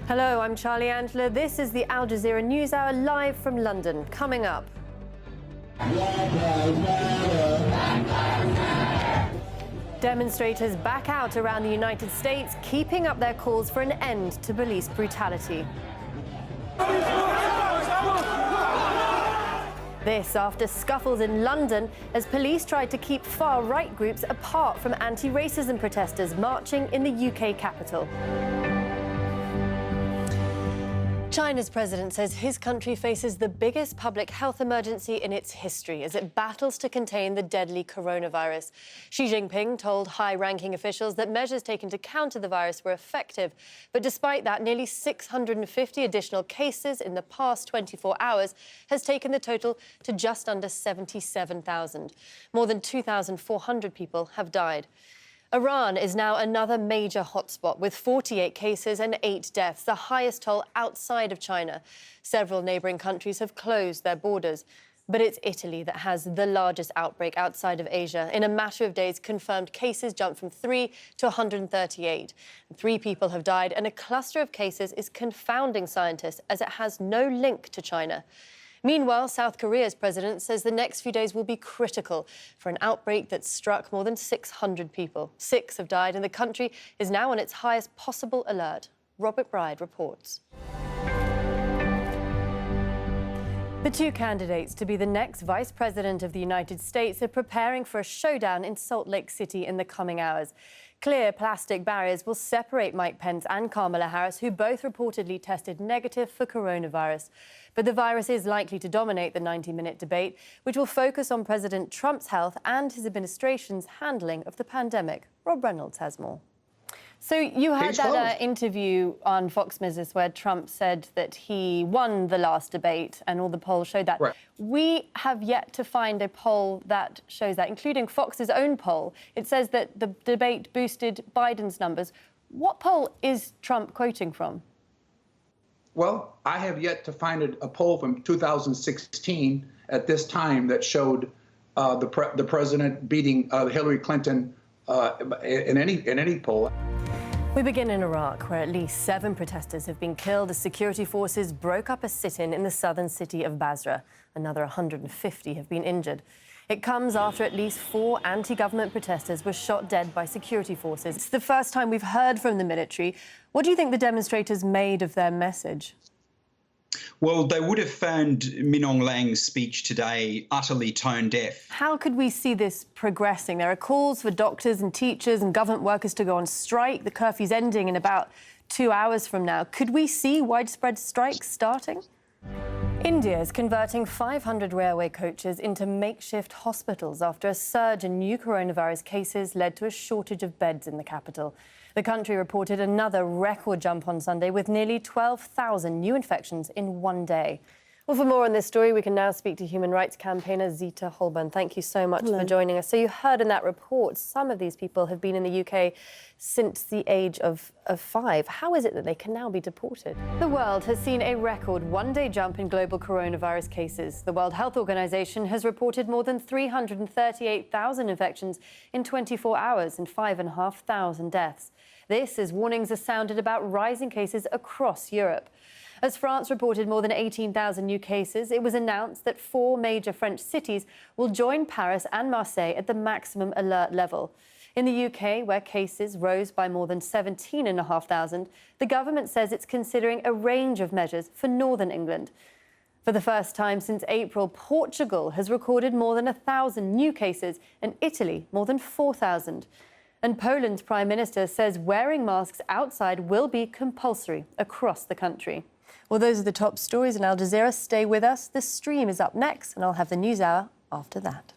Hello, I'm Charlie Angela. This is the Al Jazeera News Hour live from London. Coming up. Demonstrators back out around the United States, keeping up their calls for an end to police brutality. This after scuffles in London as police tried to keep far-right groups apart from anti-racism protesters marching in the UK capital. China's president says his country faces the biggest public health emergency in its history as it battles to contain the deadly coronavirus. Xi Jinping told high-ranking officials that measures taken to counter the virus were effective. But despite that, nearly 650 additional cases in the past 24 hours has taken the total to just under 77,000. More than 2,400 people have died. Iran is now another major hotspot with 48 cases and 8 deaths, the highest toll outside of China. Several neighbouring countries have closed their borders. But it's Italy that has the largest outbreak outside of Asia. In a matter of days, confirmed cases jumped from 3 to 138. 3 people have died, and a cluster of cases is confounding scientists as it has no link to China. Meanwhile, South Korea's president says the next few days will be critical for an outbreak that struck more than 600 people. 6 have died, and the country is now on its highest possible alert. Robert Bride reports. The 2 candidates to be the next Vice President of the United States are preparing for a showdown in Salt Lake City in the coming hours. Clear plastic barriers will separate Mike Pence and Kamala Harris, who both reportedly tested negative for coronavirus. But the virus is likely to dominate the 90-minute debate, which will focus on President Trump's health and his administration's handling of the pandemic. Rob Reynolds has more. So you heard that interview on Fox Business where Trump said that he won the last debate and all the polls showed that. Right. We have yet to find a poll that shows that, including Fox's own poll. It says that the debate boosted Biden's numbers. What poll is Trump quoting from? Well, I have yet to find a poll from 2016 at this time that showed the president beating Hillary Clinton in any poll. We begin in Iraq, where at least 7 protesters have been killed as security forces broke up a sit-in in the southern city of Basra. Another 150 have been injured. It comes after at least 4 anti-government protesters were shot dead by security forces. It's the first time we've heard from the military. What do you think the demonstrators made of their message? Well, they would have found Min Aung Hlaing's speech today utterly tone-deaf. How could we see this progressing? There are calls for doctors and teachers and government workers to go on strike. The curfew's ending in about 2 hours from now. Could we see widespread strikes starting? India is converting 500 railway coaches into makeshift hospitals after a surge in new coronavirus cases led to a shortage of beds in the capital. The country reported another record jump on Sunday with nearly 12,000 new infections in one day. Well, for more on this story, we can now speak to human rights campaigner Zita Holborn. Thank you so much for joining us. So you heard in that report some of these people have been in the UK since the age of 5. How is it that they can now be deported? The world has seen a record one-day jump in global coronavirus cases. The World Health Organization has reported more than 338,000 infections in 24 hours and 5,500 deaths. This as warnings are sounded about rising cases across Europe. As France reported more than 18,000 new cases, it was announced that 4 major French cities will join Paris and Marseille at the maximum alert level. In the UK, where cases rose by more than 17,500, the government says it's considering a range of measures for northern England. For the first time since April, Portugal has recorded more than 1,000 new cases and Italy more than 4,000. And Poland's Prime Minister says wearing masks outside will be compulsory across the country. Well, those are the top stories in Al Jazeera. Stay with us. The stream is up next, and I'll have the News Hour after that.